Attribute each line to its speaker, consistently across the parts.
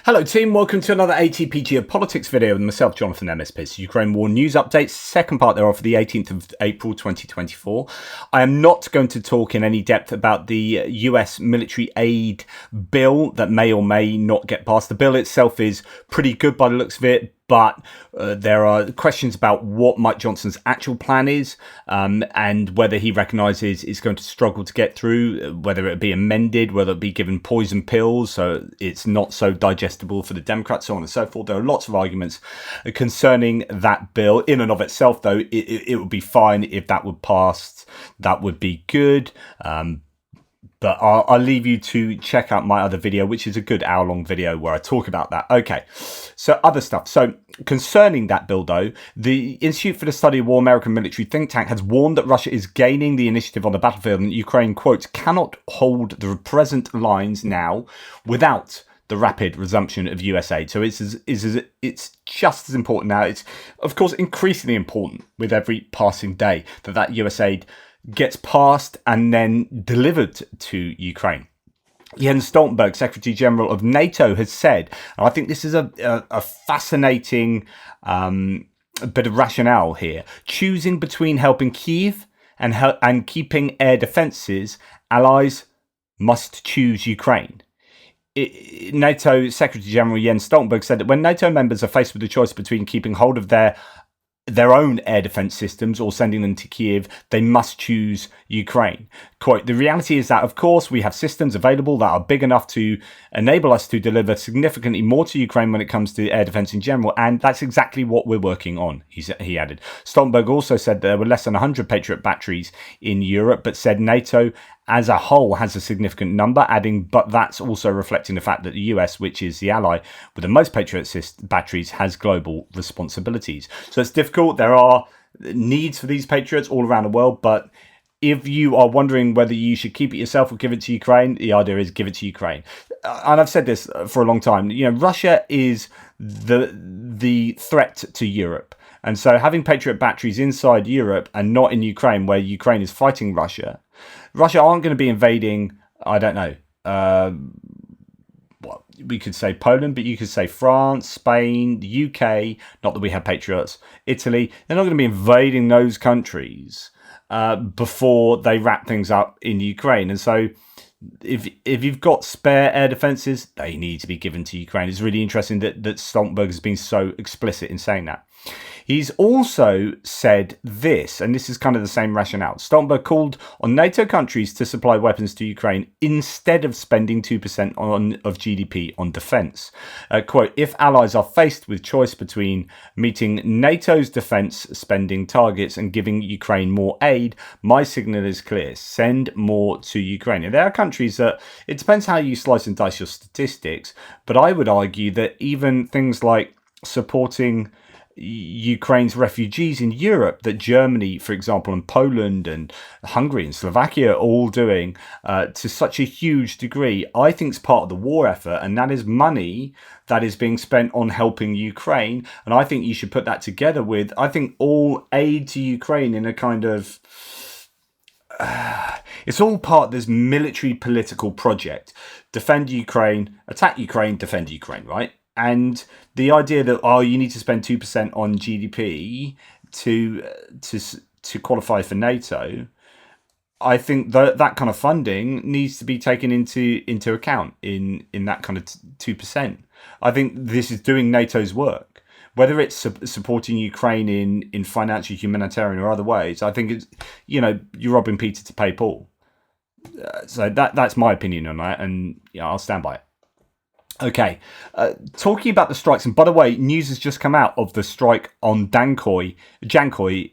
Speaker 1: Hello team, welcome to another ATP Geopolitics video with myself, Jonathan MSP. Ukraine War News Updates, second part thereof for the 18th of April 2024. I am not going to talk in any depth about the US military aid bill that may or may not get passed. The bill itself is pretty good by the looks of it, but there are questions about what Mike Johnson's actual plan is and whether he recognises it's going to struggle to get through, whether it be amended, whether it be given poison pills so it's not so digestible for the Democrats, so on and so forth. There are lots of arguments concerning that bill. In and of itself, though, it would be fine if that would pass. That would be good. But I'll leave you to check out my other video, which is a good hour-long video where I talk about that. Okay, so other stuff. So concerning that bill, though, the Institute for the Study of War American military think tank has warned that Russia is gaining the initiative on the battlefield and Ukraine, quote, cannot hold the present lines now without the rapid resumption of US aid. So it's just as important now. It's, of course, increasingly important with every passing day that US aid gets passed and then delivered to Ukraine. Jens Stoltenberg, Secretary General of NATO, has said, and I think this is a fascinating bit of rationale here, choosing between helping Kyiv and keeping air defences, allies must choose Ukraine. NATO Secretary General Jens Stoltenberg said that when NATO members are faced with the choice between keeping hold of their own air defense systems or sending them to Kyiv, they must choose Ukraine. Quote, the reality is that, of course, we have systems available that are big enough to enable us to deliver significantly more to Ukraine when it comes to air defense in general, and that's exactly what we're working on, he added. Stoltenberg also said there were less than 100 Patriot batteries in Europe, but said NATO as a whole has a significant number, adding, but that's also reflecting the fact that the US, which is the ally with the most Patriot batteries, has global responsibilities. So it's difficult. There are needs for these Patriots all around the world, but if you are wondering whether you should keep it yourself or give it to Ukraine, the idea is give it to Ukraine. And I've said this for a long time. You know, Russia is the threat to Europe. And so having Patriot batteries inside Europe and not in Ukraine, where Ukraine is fighting Russia aren't going to be invading, I don't know, well, we could say Poland, but you could say France, Spain, the UK, not that we have Patriots, Italy. They're not going to be invading those countries before they wrap things up in Ukraine. And so if you've got spare air defences, they need to be given to Ukraine. It's really interesting that Stoltenberg has been so explicit in saying that. He's also said this, and this is kind of the same rationale. Stoltenberg called on NATO countries to supply weapons to Ukraine instead of spending 2% of GDP on defence. Quote, if allies are faced with choice between meeting NATO's defence spending targets and giving Ukraine more aid, my signal is clear. Send more to Ukraine. And there are countries that, it depends how you slice and dice your statistics, but I would argue that even things like supporting Ukraine's refugees in Europe, that Germany, for example, and Poland and Hungary and Slovakia are all doing to such a huge degree, I think is part of the war effort, and that is money that is being spent on helping Ukraine. And I think you should put that together with, I think, all aid to Ukraine in a kind of it's all part of this military political project. Defend Ukraine, attack Ukraine, defend Ukraine, right? And the idea that, you need to spend 2% on GDP to qualify for NATO, I think that kind of funding needs to be taken into account in that kind of 2%. I think this is doing NATO's work. Whether it's supporting Ukraine in financial, humanitarian or other ways, I think it's, you're robbing Peter to pay Paul. So that's my opinion on that, and I'll stand by it. Okay, talking about the strikes, and by the way, news has just come out of the strike on Jankoy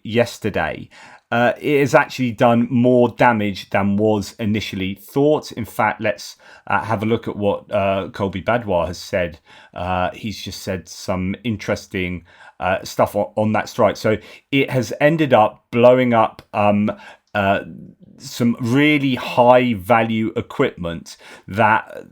Speaker 1: yesterday. It has actually done more damage than was initially thought. In fact, let's have a look at what Colby Badwa has said. He's just said some interesting stuff on that strike. So it has ended up blowing up some really high value equipment that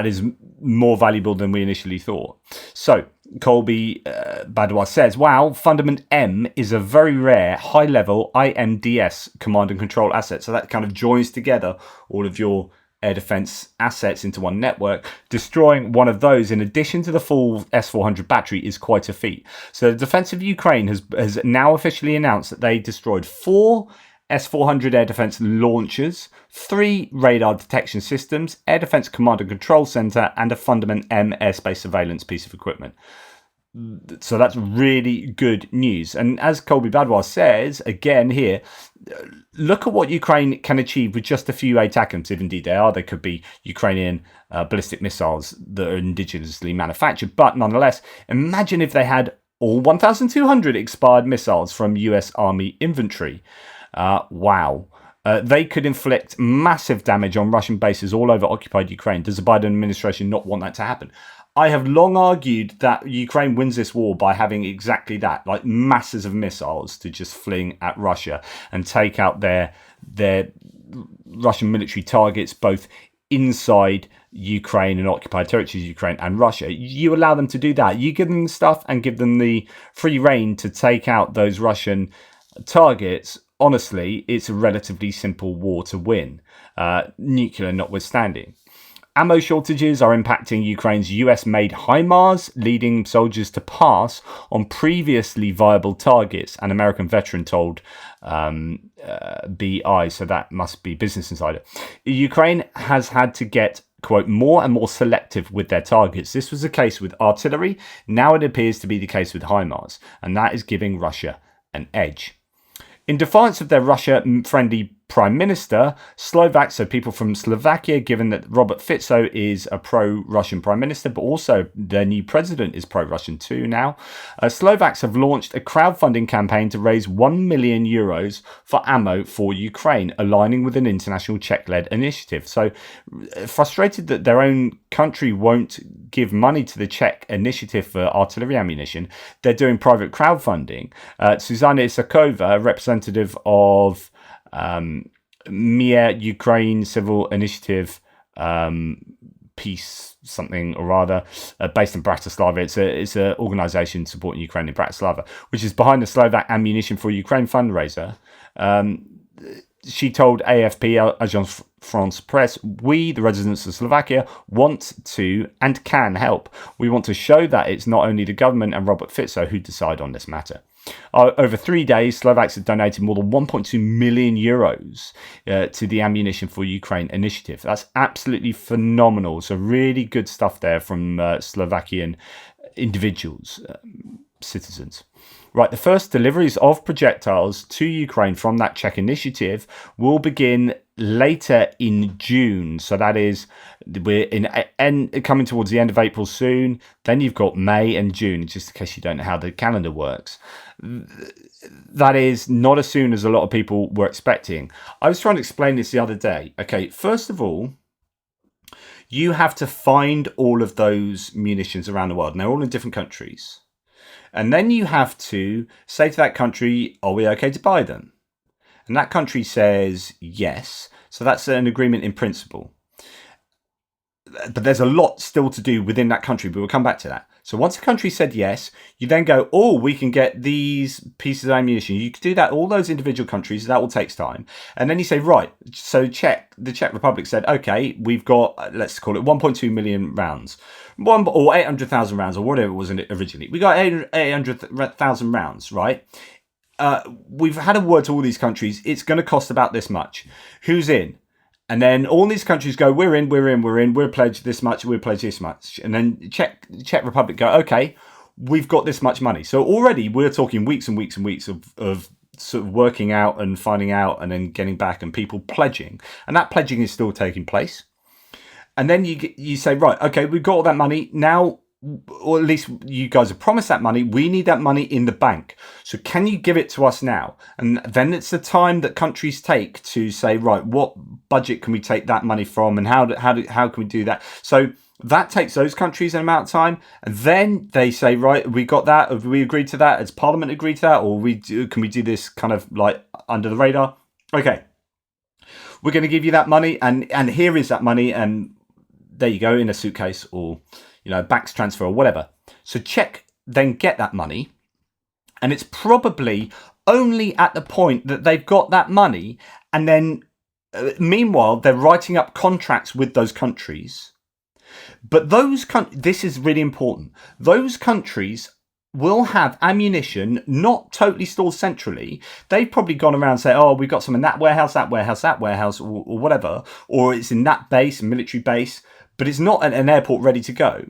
Speaker 1: is more valuable than we initially thought. So Colby Badwa says, wow, Fundament M is a very rare high-level IMDS command and control asset. So that kind of joins together all of your air defense assets into one network, destroying one of those in addition to the full S-400 battery is quite a feat. So the defense of Ukraine has now officially announced that they destroyed 4 S-400 air defense launchers, 3 radar detection systems, air defense command and control center, and a Fundament M airspace surveillance piece of equipment. So that's really good news. And as Colby Badwar says, again here, look at what Ukraine can achieve with just a few ATACMS, if indeed they are. They could be Ukrainian ballistic missiles that are indigenously manufactured. But nonetheless, imagine if they had all 1,200 expired missiles from US Army inventory. Wow. They could inflict massive damage on Russian bases all over occupied Ukraine. Does the Biden administration not want that to happen? I have long argued that Ukraine wins this war by having exactly that, like masses of missiles to just fling at Russia and take out their Russian military targets, both inside Ukraine and occupied territories, Ukraine and Russia. You allow them to do that. You give them stuff and give them the free rein to take out those Russian targets. Honestly, it's a relatively simple war to win, nuclear notwithstanding. Ammo shortages are impacting Ukraine's US-made HIMARS, leading soldiers to pass on previously viable targets, an American veteran told BI, so that must be Business Insider. Ukraine has had to get, quote, more and more selective with their targets. This was the case with artillery. Now it appears to be the case with HIMARS, and that is giving Russia an edge. In defiance of their Russia-friendly Prime Minister, Slovaks, so people from Slovakia, given that Robert Fico is a pro-Russian Prime Minister, but also their new president is pro-Russian too now, Slovaks have launched a crowdfunding campaign to raise €1 million for ammo for Ukraine, aligning with an international Czech-led initiative. So frustrated that their own country won't give money to the Czech initiative for artillery ammunition, they're doing private crowdfunding. Zuzana Isakova, representative of MIA Ukraine Civil Initiative Peace something or other, based in Bratislava. It's an organisation supporting Ukraine in Bratislava, which is behind the Slovak Ammunition for Ukraine fundraiser. She told AFP, Agence France Presse, we, the residents of Slovakia, want to and can help. We want to show that it's not only the government and Robert Fico who decide on this matter. Over 3 days, Slovaks have donated more than €1.2 million to the Ammunition for Ukraine initiative. That's absolutely phenomenal. So really good stuff there from Slovakian individuals, citizens. Right, the first deliveries of projectiles to Ukraine from that Czech initiative will begin later in June. So that is, we're coming towards the end of April soon. Then you've got May and June, just in case you don't know how the calendar works. That is not as soon as a lot of people were expecting. I was trying to explain this the other day. Okay, first of all, you have to find all of those munitions around the world, and they're all in different countries. And then you have to say to that country, are we okay to buy them? And that country says yes. So that's an agreement in principle. But there's a lot still to do within that country, but we'll come back to that. So once the country said yes, you then go, oh, we can get these pieces of ammunition. You can do that, all those individual countries, that will take time. And then you say, right, so the Czech Republic said, okay, we've got, let's call it 1.2 million rounds. Or 800,000 rounds, or whatever it was originally. We got 800,000 rounds, right? We've had a word to all these countries. It's going to cost about this much. Who's in? And then all these countries go, we're in, we're pledged this much, we're pledged this much. And then Czech Republic go, okay, we've got this much money. So already we're talking weeks and weeks and weeks of sort of working out and finding out and then getting back and people pledging. And that pledging is still taking place. And then you say, right, okay, we've got all that money now, or at least you guys have promised that money. We need that money in the bank. So can you give it to us now? And then it's the time that countries take to say, right, what budget can we take that money from, and how can we do that? So that takes those countries an amount of time, and then they say, right, we got that. Have we agreed to that? Has Parliament agreed to that, or can we do this kind of like under the radar? Okay, we're going to give you that money, and here is that money, and there you go, in a suitcase or, banks transfer or whatever. So Czech then get that money, and it's probably only at the point that they've got that money and then Meanwhile, they're writing up contracts with those countries. But this is really important. Those countries will have ammunition not totally stored centrally. They've probably gone around and say, oh, we've got some in that warehouse, or whatever, or it's in that base, military base, but it's not at an airport ready to go.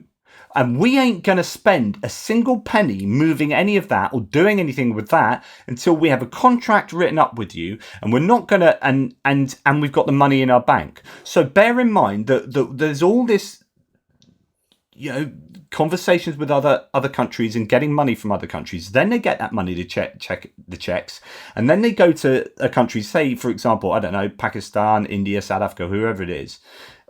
Speaker 1: And we ain't going to spend a single penny moving any of that or doing anything with that until we have a contract written up with you, and we're not going to, and we've got the money in our bank. So bear in mind that there's all this, conversations with other countries and getting money from other countries. Then they get that money to check the checks, and then they go to a country, say for example, I don't know, Pakistan, India, South Africa, whoever it is,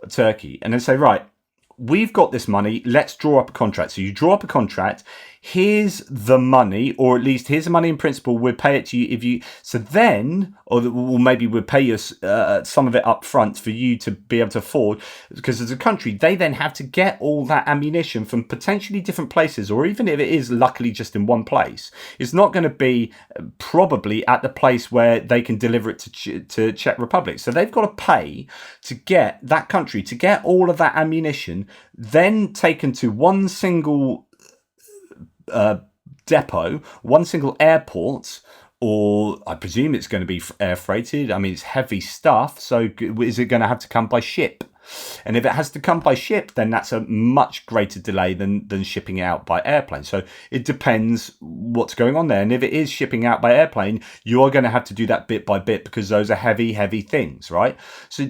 Speaker 1: Turkey, and then say, right, we've got this money, let's draw up a contract. So you draw up a contract, here's the money, or at least here's the money in principle, we'll pay it to you if you, so then, or maybe we'll pay you some of it up front for you to be able to afford, because as a country, they then have to get all that ammunition from potentially different places, or even if it is luckily just in one place, it's not going to be probably at the place where they can deliver it to Czech Republic. So they've got to pay to get that country, to get all of that ammunition, then taken to one single depot, one single airport, or I presume it's going to be air freighted. I mean, it's heavy stuff, so is it going to have to come by ship? And if it has to come by ship, then that's a much greater delay than shipping out by airplane. So it depends what's going on there. And if it is shipping out by airplane, you are going to have to do that bit by bit, because those are heavy things, right? So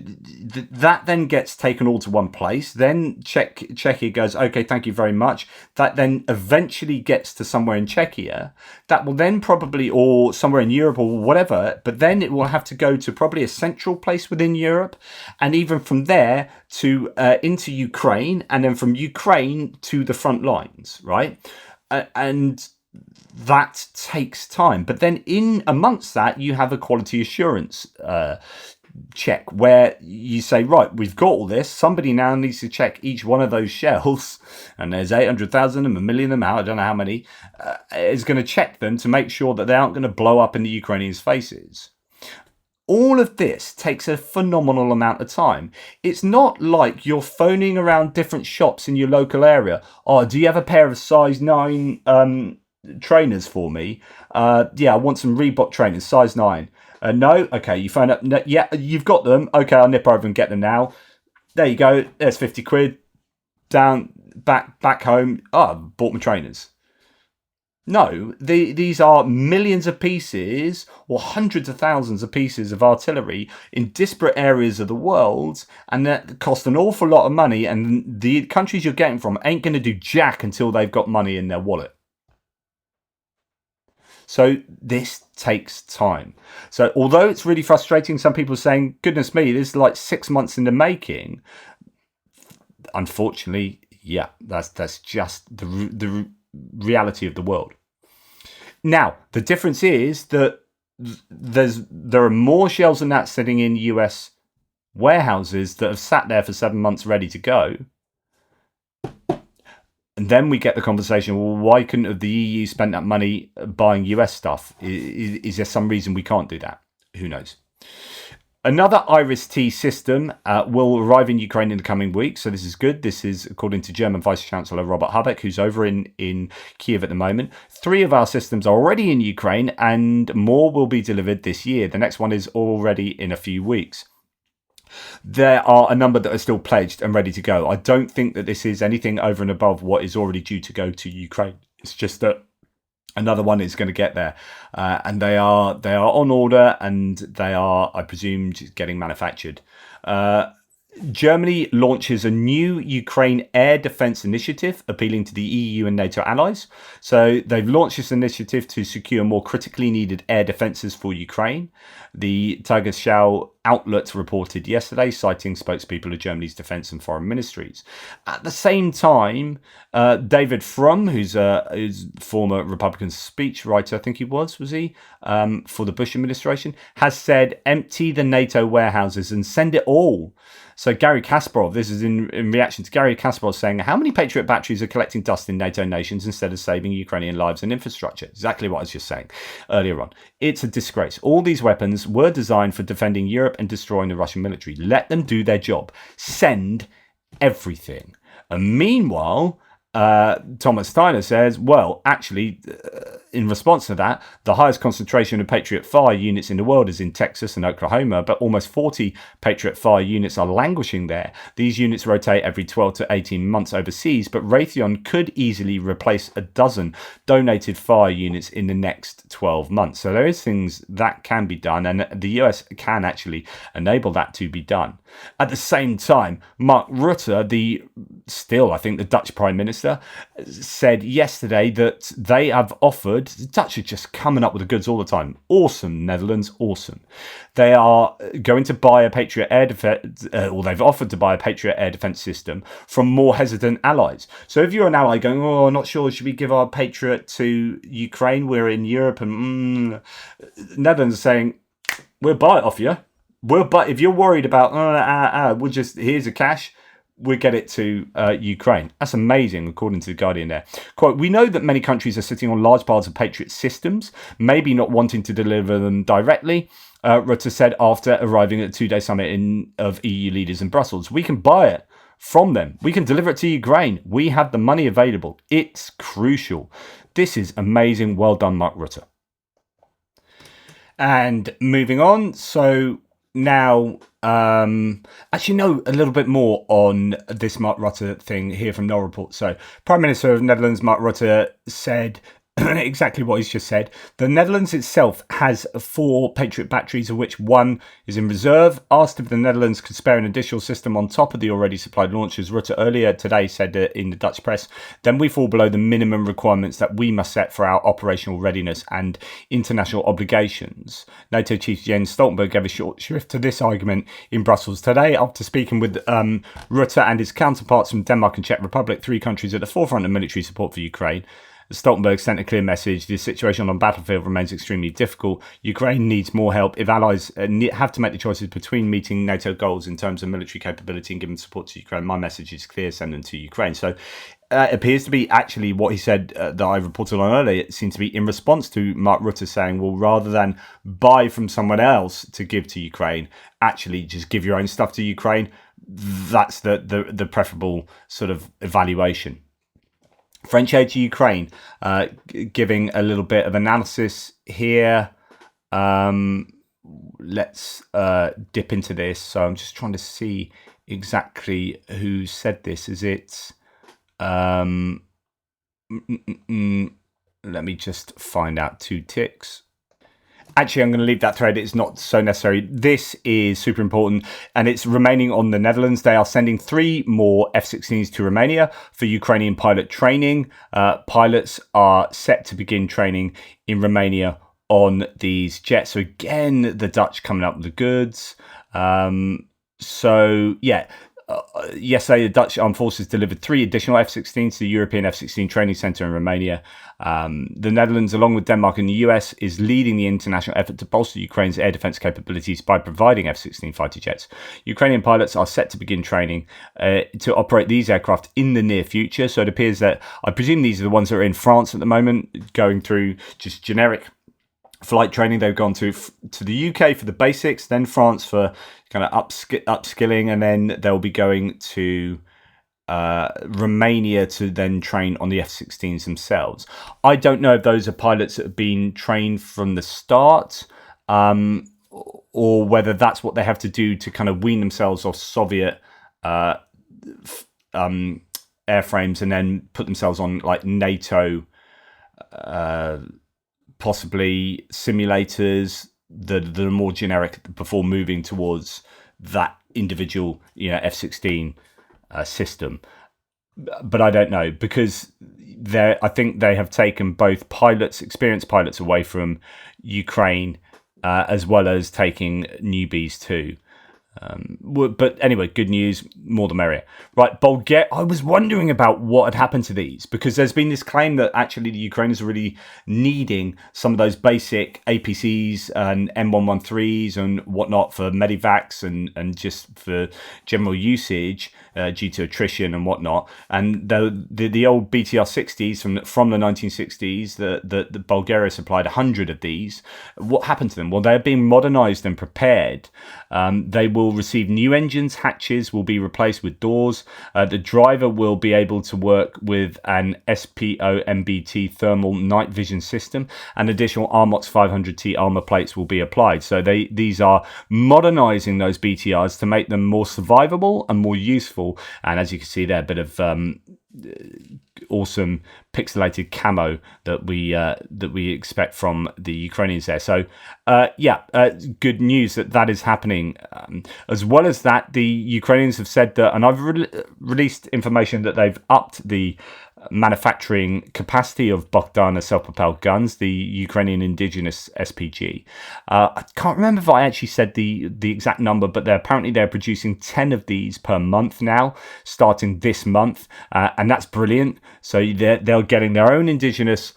Speaker 1: that then gets taken all to one place. Then Czechia goes, okay, thank you very much. That then eventually gets to somewhere in Czechia. That will then probably, or somewhere in Europe or whatever, but then it will have to go to probably a central place within Europe. And even from there, to into Ukraine, and then from Ukraine to the front lines, right? And that takes time. But then in amongst that, you have a quality assurance check where you say, right, we've got all this. Somebody now needs to check each one of those shells, and there's 800,000 and 1 million of them out, I don't know how many, is going to check them to make sure that they aren't going to blow up in the Ukrainians' faces. All of this takes a phenomenal amount of time. It's not like you're phoning around different shops in your local area. Oh, do you have a pair of size 9 trainers for me? Yeah, I want some Reebok trainers, size 9. No? Okay, you phone up. No, yeah, you've got them. Okay, I'll nip over and get them now. There you go. There's 50 quid. Down, back home. Oh, I bought my trainers. No, these are millions of pieces or hundreds of thousands of pieces of artillery in disparate areas of the world, and that cost an awful lot of money, and the countries you're getting from ain't going to do jack until they've got money in their wallet. So this takes time. So although it's really frustrating, some people are saying, goodness me, this is like 6 months in the making. Unfortunately, yeah, that's just the reality of the world. Now, the difference is that there are more shells than that sitting in US warehouses that have sat there for 7 months ready to go. And then we get the conversation, well, why couldn't have the EU spent that money buying US stuff? Is there some reason we can't do that? Who knows? Another IRIS-T system will arrive in Ukraine in the coming weeks, so this is good. This is according to German Vice-Chancellor Robert Habeck, who's over in Kiev at the moment. 3 of our systems are already in Ukraine, and more will be delivered this year. The next one is already in a few weeks. There are a number that are still pledged and ready to go. I don't think that this is anything over and above what is already due to go to Ukraine. It's just that another one is going to get there, and they are on order, and they are, I presume, getting manufactured. Germany launches a new Ukraine air defense initiative appealing to the EU and NATO allies. So they've launched this initiative to secure more critically needed air defenses for Ukraine. The Tagesschau outlet reported yesterday, citing spokespeople of Germany's defense and foreign ministries. At the same time, David Frum, who's former Republican speechwriter, I think he was he, for the Bush administration, has said, empty the NATO warehouses and send it all. So Gary Kasparov, this is in reaction to Gary Kasparov saying, how many Patriot batteries are collecting dust in NATO nations instead of saving Ukrainian lives and infrastructure? Exactly what I was just saying earlier on. It's a disgrace. All these weapons were designed for defending Europe Europe and destroying the Russian military. Let them do their job. Send everything. And meanwhile, Thomas Steiner says, well, actually, in response to that, the highest concentration of Patriot fire units in the world is in Texas and Oklahoma, but almost 40 Patriot fire units are languishing there. These units rotate every 12 to 18 months overseas, but Raytheon could easily replace a dozen donated fire units in the next 12 months. So there is things that can be done, and the US can actually enable that to be done. At the same time, Mark Rutte, I think the Dutch Prime Minister, said yesterday that they have offered, the Dutch are just coming up with the goods all the time. Awesome, Netherlands, awesome. They are going to buy a Patriot air defense, or they've offered to buy a Patriot air defense system from more hesitant allies. So if you're an ally going, oh, I'm not sure, should we give our Patriot to Ukraine? We're in Europe, and Netherlands are saying, we'll buy it off you. But if you're worried about, we'll just, here's the cash, we'll get it to Ukraine. That's amazing, according to The Guardian there. Quote, we know that many countries are sitting on large piles of Patriot systems, maybe not wanting to deliver them directly, Rutte said after arriving at the 2-day summit of EU leaders in Brussels. We can buy it from them. We can deliver it to Ukraine. We have the money available. It's crucial. This is amazing. Well done, Mark Rutte. And moving on, so now, actually, no, a little bit more on this Mark Rutte thing here from Null Report. So, Prime Minister of Netherlands, Mark Rutte, said exactly what he's just said. The Netherlands itself has 4 Patriot batteries, of which 1 is in reserve. Asked if the Netherlands could spare an additional system on top of the already supplied launchers, Rutte earlier today said in the Dutch press, then we fall below the minimum requirements that we must set for our operational readiness and international obligations. NATO Chief Jens Stoltenberg gave a short shrift to this argument in Brussels today after speaking with Rutte and his counterparts from Denmark and Czech Republic, 3 countries at the forefront of military support for Ukraine. Stoltenberg sent a clear message. The situation on the battlefield remains extremely difficult. Ukraine needs more help. If allies have to make the choices between meeting NATO goals in terms of military capability and giving support to Ukraine, my message is clear, send them to Ukraine. So it appears to be actually what he said that I reported on earlier. It seems to be in response to Mark Rutte saying, well, rather than buy from someone else to give to Ukraine, actually just give your own stuff to Ukraine. That's the preferable sort of evaluation. French aid to Ukraine, giving a little bit of analysis here. Let's dip into this. So I'm just trying to see exactly who said this. Is it... let me just find out 2 ticks. Actually, I'm going to leave that thread. It's not so necessary. This is super important, and it's remaining on the Netherlands. They are sending 3 more F-16s to Romania for Ukrainian pilot training. Pilots are set to begin training in Romania on these jets. So again, the Dutch coming up with the goods. Yesterday, the Dutch Armed Forces delivered 3 additional F-16s to the European F-16 Training Centre in Romania. The Netherlands, along with Denmark and the US, is leading the international effort to bolster Ukraine's air defence capabilities by providing F-16 fighter jets. Ukrainian pilots are set to begin training to operate these aircraft in the near future. So it appears that, I presume these are the ones that are in France at the moment, going through just generic flight training. They've gone to the UK for the basics, then France for kind of upskilling, and then they'll be going to Romania to then train on the F-16s themselves. I don't know if those are pilots that have been trained from the start, or whether that's what they have to do to kind of wean themselves off Soviet airframes and then put themselves on like NATO possibly simulators that are more generic before moving towards that individual, F-16 system. But I don't know, because I think they have taken both experienced pilots away from Ukraine, as well as taking newbies too. But anyway, good news, more the merrier. Right, Bulgaria. I was wondering about what had happened to these, because there's been this claim that actually the Ukrainians are really needing some of those basic APCs and M113s and whatnot for medivacs and just for general usage. due to attrition and whatnot. And the old BTR 60s from the 1960s, the Bulgaria supplied 100 of these. What happened to them? Well, they're being modernized and prepared. They will receive new engines, hatches will be replaced with doors. The driver will be able to work with an SPO-MBT thermal night vision system, and additional Armox 500T armor plates will be applied. So these are modernizing those BTRs to make them more survivable and more useful. And as you can see there, a bit of awesome pixelated camo that we expect from the Ukrainians there. So good news that is happening. As well as that, the Ukrainians have said that, and I've released information that they've upped the manufacturing capacity of Bogdana self-propelled guns, the Ukrainian indigenous SPG. I can't remember if I actually said the exact number, but they're producing 10 of these per month now, starting this month, and that's brilliant. So they're getting their own indigenous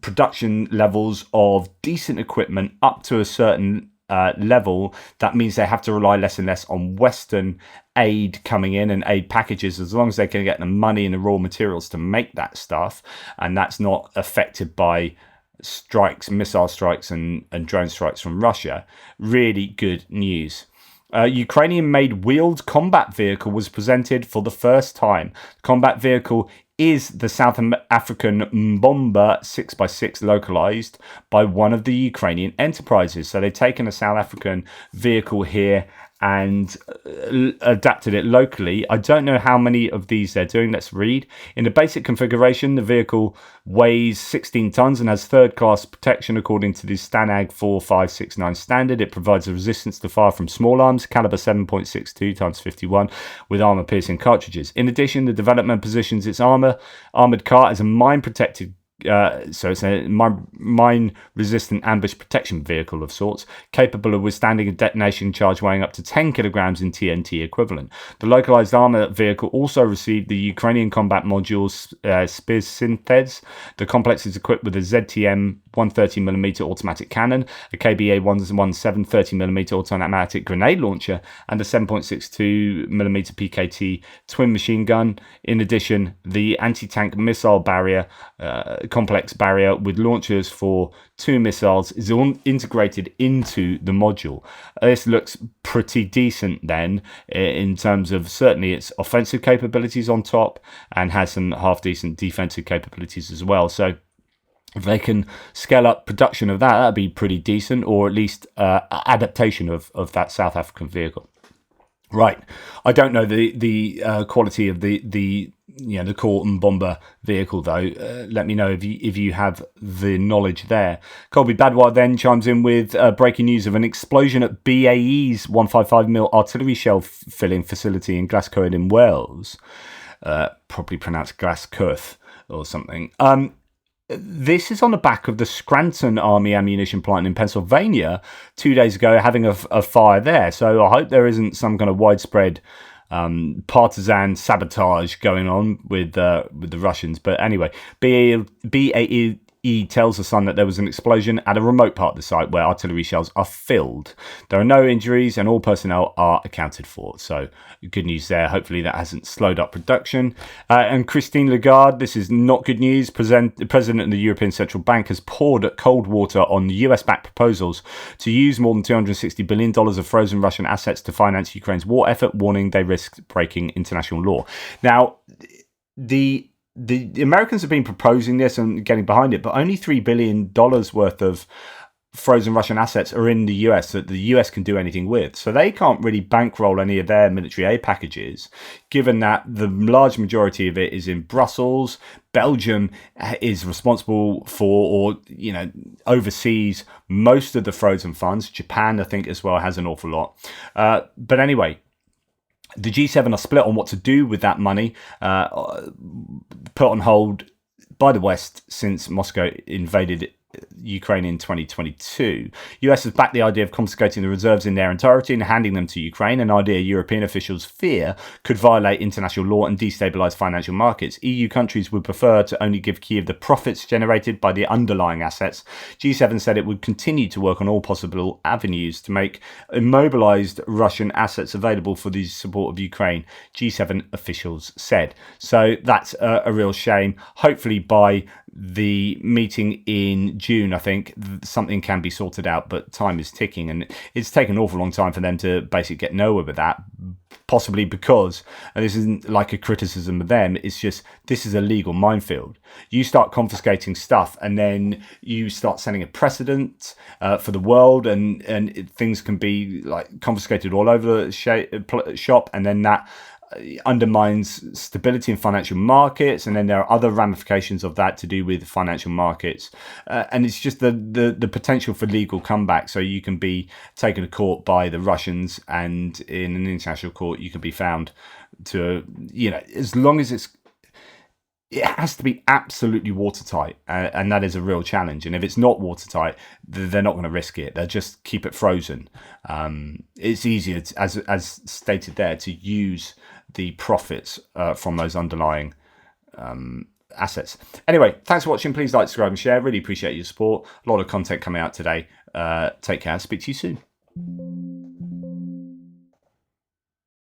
Speaker 1: production levels of decent equipment up to a certain level. That means they have to rely less and less on Western aid coming in and aid packages, as long as they can get the money and the raw materials to make that stuff, and that's not affected by strikes, missile strikes and drone strikes from Russia. Really good news. Ukrainian-made wheeled combat vehicle was presented for the first time. The combat vehicle is the South African Bomber 6x6 localized by one of the Ukrainian enterprises. So they've taken a South African vehicle here and adapted it locally. I don't know how many of these they're doing. Let's read. In the basic configuration, the vehicle weighs 16 tons and has third-class protection according to the Stanag 4569 standard. It provides a resistance to fire from small arms, caliber 7.62 x 51, with armor-piercing cartridges. In addition, the development positions its armored car as a mine-protected so it's a mine-resistant ambush protection vehicle of sorts, capable of withstanding a detonation charge weighing up to 10 kilograms in TNT equivalent. The localized armor vehicle also received the Ukrainian combat module Spizsintez. The complex is equipped with a ZTM 130mm automatic cannon, a KBA 117 30mm automatic grenade launcher, and a 7.62mm PKT twin machine gun. In addition, the anti-tank missile barrier complex barrier with launchers for 2 missiles is integrated into the module. This looks pretty decent then, in terms of certainly its offensive capabilities on top, and has some half decent defensive capabilities as well. So if they can scale up production of that'd be pretty decent, or at least adaptation of that South African vehicle. Right, I don't know the quality of the core and bomber vehicle though. Let me know if you have the knowledge there. Colby Badwar then chimes in with breaking news of an explosion at BAE's 155mm artillery shell filling facility in Glasgow in Wales, probably pronounced Glascoth or something. This is on the back of the Scranton Army ammunition plant in Pennsylvania 2 days ago having a fire there. So I hope there isn't some kind of widespread partisan sabotage going on with the Russians. But anyway, BAE tells the Sun that there was an explosion at a remote part of the site where artillery shells are filled. There are no injuries and all personnel are accounted for. So good news there. Hopefully that hasn't slowed up production. And Christine Lagarde, this is not good news. The president of the European Central Bank has poured cold water on US-backed proposals to use more than $260 billion of frozen Russian assets to finance Ukraine's war effort, warning they risk breaking international law. Now, the Americans have been proposing this and getting behind it, but only $3 billion worth of frozen Russian assets are in the US that the US can do anything with. So they can't really bankroll any of their military aid packages, given that the large majority of it is in Brussels. Belgium is responsible for, or oversees most of the frozen funds. Japan, I think, as well, has an awful lot. But anyway, the G7 are split on what to do with that money, put on hold by the West since Moscow invaded Ukraine in 2022. US has backed the idea of confiscating the reserves in their entirety and handing them to Ukraine, an idea European officials fear could violate international law and destabilize financial markets. EU countries would prefer to only give Kyiv the profits generated by the underlying assets. G7 said it would continue to work on all possible avenues to make immobilized Russian assets available for the support of Ukraine, G7 officials said. So that's a real shame. Hopefully by the meeting in June, I think something can be sorted out, but time is ticking, and it's taken an awful long time for them to basically get nowhere with that. Possibly because, and this isn't like a criticism of them, it's just this is a legal minefield. You start confiscating stuff and then you start setting a precedent for the world, and things can be like confiscated all over the shop, and then that undermines stability in financial markets, and then there are other ramifications of that to do with financial markets, and it's just the potential for legal comeback. So you can be taken to court by the Russians, and in an international court you can be found to, as long as it has to be absolutely watertight, and that is a real challenge. And if it's not watertight, they're not going to risk it. They'll just keep it frozen. It's easier, as stated there, to use the profits from those underlying assets. Anyway, thanks for watching. Please like, subscribe and share. Really appreciate your support. A lot of content coming out today. Take care. Speak to you soon.